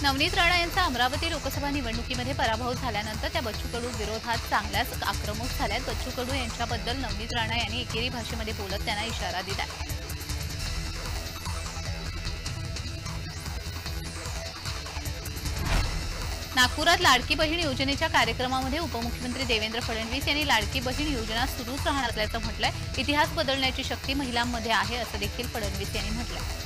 नवनीत राणा यांचा अमरावती लोकसभा निवडणुकीमध्ये पराभव झाल्यानंतर त्या बच्चू कडू विरोधात चांगल्याच आक्रमक झाल्यात। बच्चू कडू यांच्याबद्दल नवनीत राणा यांनी एकेरी भाषेमध्ये बोलत त्यांना इशारा दिला। नागपुरात लाडकी बहीण योजनेच्या कार्यक्रमामध्ये उपमुख्यमंत्री देवेंद्र फडणवीस यांनी लाडकी बहीण योजना सुरूच राहणार असल्याचं म्हटलंय। इतिहास बदलण्याची शक्ती महिलांमध्ये आहे असं देखील फडणवीस यांनी म्हटलंय।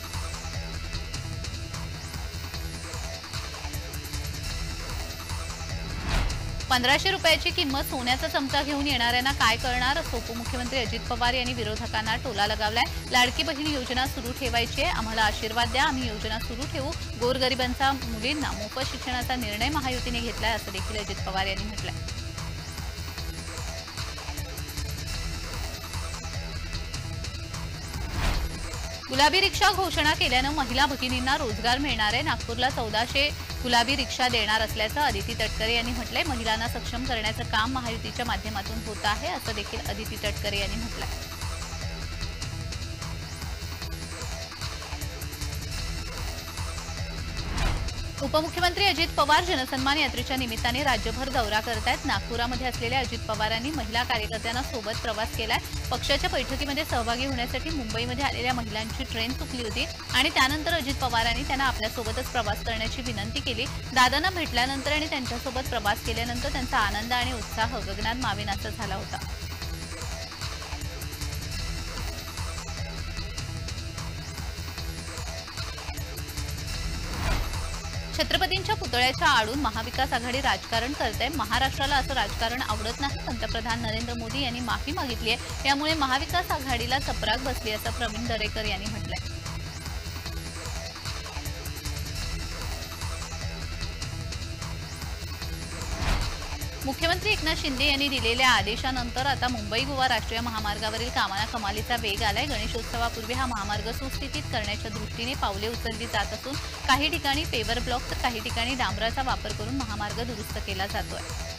1500 रुपयाची किंमत सोन्याचा चमचा घेऊन येणाऱ्यांना काय करणार असं उपमुख्यमंत्री अजित पवार यांनी विरोधकांना टोला लगावलाय। लाडकी बहीण योजना सुरू ठेवायची आहे, आम्हाला आशीर्वाद द्या, आम्ही योजना सुरू ठेवू। गोरगरिबांचा मुलींना मोफत शिक्षणाचा निर्णय महायुतीने घेतलाय असं देखील अजित पवार यांनी म्हटलंय। गुलाबी रिक्षा घोषणा केल्यानं महिला भगिनींना रोजगार मिळणार आहे। नागपूरला 1400 गुलाबी रिक्षा देणार असल्याचं अदिती तटकरे यांनी म्हटलंय। महिलांना सक्षम करण्याचं काम महायुतीच्या माध्यमातून होत आहे असं देखील अदिती तटकरे यांनी म्हटलंय। उपमुख्यमंत्री अजित पवार जनसन्मान यात्रेच्या निमित्ताने राज्यभर दौरा करत आहेत। नागपुरामध्ये असलेल्या अजित पवारांनी महिला कार्यकर्त्यांना सोबत प्रवास केलाय। पक्षाच्या बैठकीमध्ये सहभागी होण्यासाठी मुंबईमध्ये आलेल्या महिलांची ट्रेन चुकली होती आणि त्यानंतर अजित पवारांनी त्यांना आपल्यासोबतच प्रवास करण्याची विनंती केली। दादांना भेटल्यानंतर आणि त्यांच्यासोबत प्रवास केल्यानंतर त्यांचा आनंद आणि उत्साह गगनात मावेनासा झाला होता। छत्रपतींच्या पुतळ्याच्या आडून महाविकास आघाडी राजकारण करते। महाराष्ट्राला असं राजकारण आवडत नाही। पंतप्रधान नरेंद्र मोदी यांनी माफी मागितली आहे, यामुळे महाविकास आघाडीला चपराक बसली असं प्रवीण दरेकर यांनी म्हटलंय। मुख्यमंत्री एकनाथ शिंदे यांनी दिलेल्या आदेशानंतर आता मुंबई गोवा राष्ट्रीय महामार्गावरील कामाला कमालीचा वेग आलाय। गणेशोत्सवापूर्वी हा महामार्ग सुस्थितीत करण्याच्या दृष्टीने पावले उचलली जात असून काही ठिकाणी पेवर ब्लॉक तर काही ठिकाणी डांबराचा वापर करून महामार्ग दुरुस्त केला जातोय।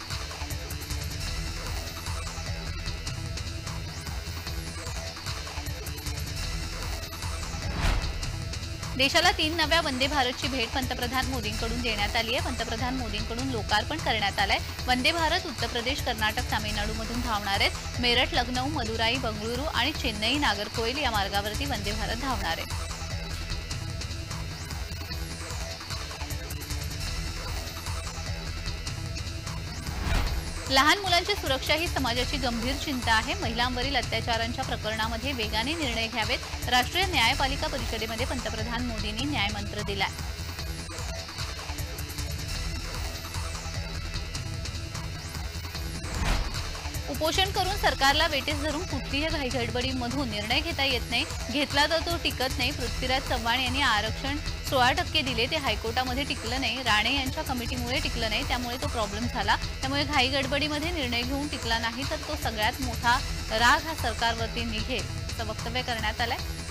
देशाला 3 नव्या वंदे भारतची भेट पंतप्रधान मोदींकडून देण्यात आली आहे। पंतप्रधान मोदींकडून लोकार्पण करण्यात आलंय। वंदे भारत उत्तर प्रदेश, कर्नाटक, तामिळनाडूमधून धावणार आहेत। मेरठ, लखनौ, मदुराई, बंगळुरू आणि चेन्नई, नागरकोइल या मार्गावरती वंदे भारत धावणार आहे। लहान मुलांची सुरक्षा ही समाजाची गंभीर चिंता आहे। महिलांवरील अत्याचारांच्या प्रकरणामध्ये वेगाने निर्णय घ्यावेत। राष्ट्रीय न्यायपालिका परिषदेमध्ये पंतप्रधान मोदींनी न्यायमंत्र दिलाय। उपोषण करून सरकारला वेठीस धरून कुठलीही घाईगडबडीमधून निर्णय घेता येत नाही। घेतला तर तो टिकत नाही। पृथ्वीराज चव्हाण यांनी आरक्षण 16% दिले, ते हायकोर्टामध्ये टिकलं नाही। राणे यांच्या कमिटीमुळे टिकलं नाही, त्यामुळे तो प्रॉब्लेम झाला। त्यामुळे घाईगडबडीमध्ये निर्णय घेऊन टिकला नाही तर तो सगळ्यात मोठा राग हा सरकारवरती निघेल असं वक्तव्य करण्यात आलंय।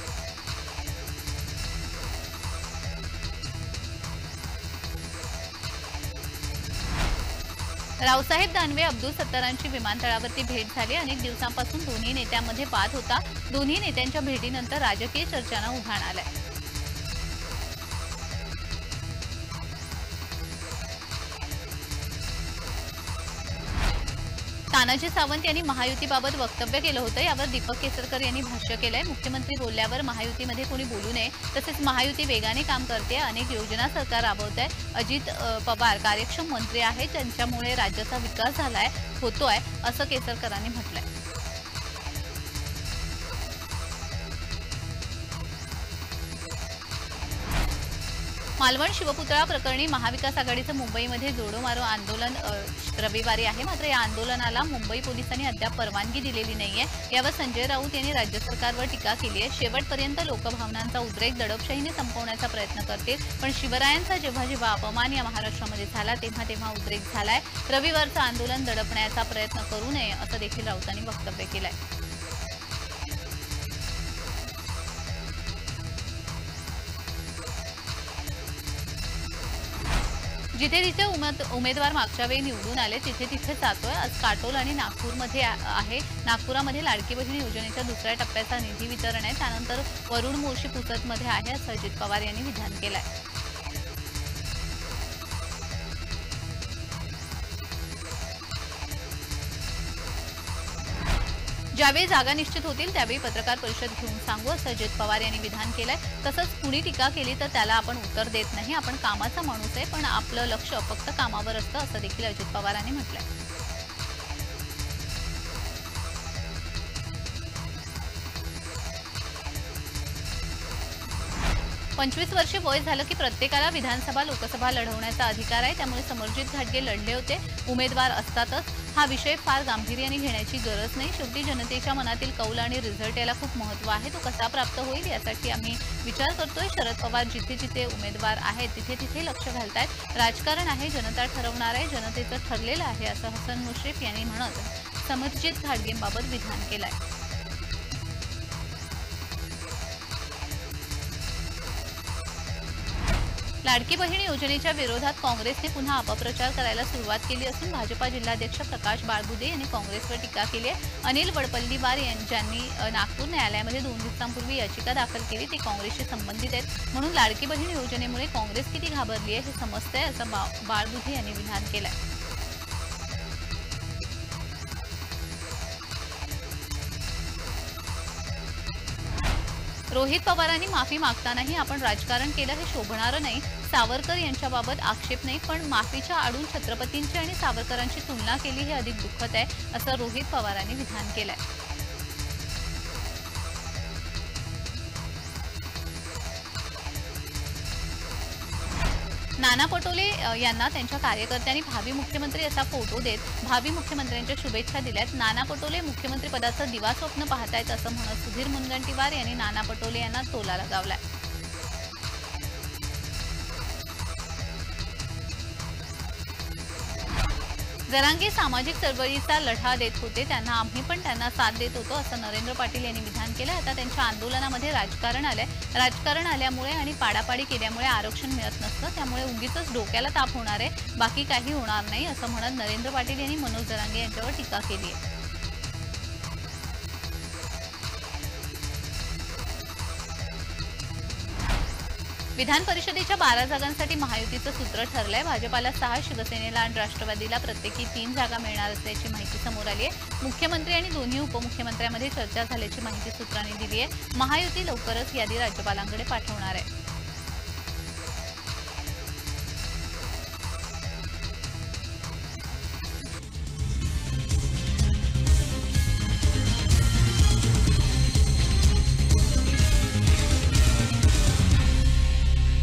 रावसाहेब दानवे, अब्दुल सत्तारांची विमानतळावरती भेट झाली। अनेक दिवसांपासून दोन्ही नेत्यांमध्ये वाद होता। दोन्ही नेत्यांच्या भेटीनंतर राजकीय चर्चांना उधाण आलंय। तानाजी सावंत यांनी महायुतीबाबत वक्तव्य केलं होतं, यावर दीपक केसरकर यांनी भाष्य केलंय। मुख्यमंत्री बोलल्यावर महायुतीमध्ये कोणी बोलू नये, तसेच महायुती वेगाने काम करते, अनेक योजना सरकार राबवत आहे। अजित पवार कार्यक्षम मंत्री आहेत, त्यांच्यामुळे राज्याचा विकास होतोय असं केसरकरांनी म्हटलंय। मालवण शिवपुतळा प्रकरणी महाविकास आघाडीचं मुंबईमध्ये जोडो मारो आंदोलन रविवारी आहे। मात्र या आंदोलनाला मुंबई पोलिसांनी अद्याप परवानगी दिलेली नाहीये। यावर संजय राऊत यांनी राज्य सरकारवर टीका केली आहे। शेवटपर्यंत लोकभावनांचा उद्रेक दडपशाहीने संपवण्याचा प्रयत्न करतील, पण शिवरायांचा जेव्हा जेव्हा अपमान या महाराष्ट्रामध्ये झाला तेव्हा तेव्हा उद्रेक झालाय। रविवारचं आंदोलन दडपण्याचा प्रयत्न करू नये असं देखील राऊतांनी वक्तव्य केलंय। जिथे तिथे उमेदवार मागच्या वेळी निवडून आले तिथे तिथे जातोय। आज काटोल आणि नागपूरमध्ये आहे। नागपुरामध्ये लाडकी बहीण योजनेच्या दुसऱ्या टप्प्याचा निधी वितरण आहे। त्यानंतर वरुड मोर्शी पुसदमध्ये आहे असं अजित पवार यांनी विधान केलंय। ज्यावेळी जागा निश्चित होतील त्यावेळी पत्रकार परिषद घेऊन सांगू असं अजित पवार यांनी विधान केलंय। तसंच कुणी टीका केली तर त्याला आपण उत्तर देत नाही, आपण कामाचा माणूस आहे, पण आपलं लक्ष फक्त कामावर असतं असं देखील अजित पवारांनी म्हटलंय। 25 वर्षे वय झालं की प्रत्येकाला विधानसभा लोकसभा लढवण्याचा अधिकार आहे, त्यामुळे समरजित घाटगे लढले होते, उमेदवार असतातच। हा विषय फार गांभीर्याने घेण्याची गरज नाही। शेवटी जनतेच्या मनातील कौल आणि रिझल्ट याला खूप महत्त्व आहे, तो कसा प्राप्त होईल यासाठी आम्ही विचार करतोय। शरद पवार जिथे जिथे उमेदवार आहेत तिथे तिथे लक्ष घालतायत। राजकारण आहे, जनता ठरवणार आहे, जनतेचं ठरलेलं आहे असं हसन मुश्रीफ यांनी म्हणत समरजित घाटगेंबाबत विधान केलंय। लाडकी बहीण योजनेच्या विरोधात काँग्रेसने पुन्हा अपप्रचार करायला सुरुवात केली असून भाजपा जिल्हाध्यक्ष प्रकाश बाळबुदे यांनी काँग्रेसवर टीका केली आहे। अनिल वडपल्लीवार ज्यांनी नागपूर न्यायालयामध्ये 2 दिवसांपूर्वी याचिका दाखल केली ती काँग्रेसशी संबंधित आहेत, म्हणून लाडकी बहीण योजनेमुळे काँग्रेस किती घाबरली आहे हे समजतंय असं बाळबुदे यांनी विधान केलंय। रोहित पवारांनी माफी मागतानाही आपण राजकारण केलं हे शोभणारं नाही। सावरकर यांच्याबाबत आक्षेप नाही, पण माफीच्या आडून छत्रपतींची आणि सावरकरांची तुलना केली हे अधिक दुःखद आहे असं रोहित पवारांनी विधान केलंय। नाना पटोले यांना त्यांच्या कार्यकर्त्यांनी भावी मुख्यमंत्री असा फोटो देत भावी मुख्यमंत्र्यांच्या शुभेच्छा दिल्यात। नाना पटोले मुख्यमंत्रीपदाचं दिवास्वप्न पाहतायत असं म्हणत सुधीर मुनगंटीवार यांनी नाना पटोले यांना टोला लगावलाय। जरांगे सामाजिक चळवळीचा लढा देत होते, त्यांना आम्ही पण त्यांना साथ देत होतो असं नरेंद्र पाटील यांनी विधान केलं। आता त्यांच्या आंदोलनामध्ये राजकारण आलंय, राजकारण आल्यामुळे आणि पाडापाडी केल्यामुळे आरक्षण मिळत नसतं, त्यामुळे उगीचच डोक्याला ताप होणार आहे, बाकी काही होणार नाही असं म्हणत नरेंद्र पाटील यांनी मनोज जरांगे यांच्यावर टीका केली आहे। विधान परिषदेच्या 12 जागांसाठी महायुतीचं सूत्र ठरलंय। भाजपाला 6, शिवसेनेला आणि राष्ट्रवादीला प्रत्येकी 3 जागा मिळणार असल्याची माहिती समोर आली आहे। मुख्यमंत्री आणि दोन्ही उपमुख्यमंत्र्यांमध्ये चर्चा झाल्याची माहिती सूत्रांनी दिली आहे। महायुती लवकरच यादी राज्यपालांकडे पाठवणार आहे।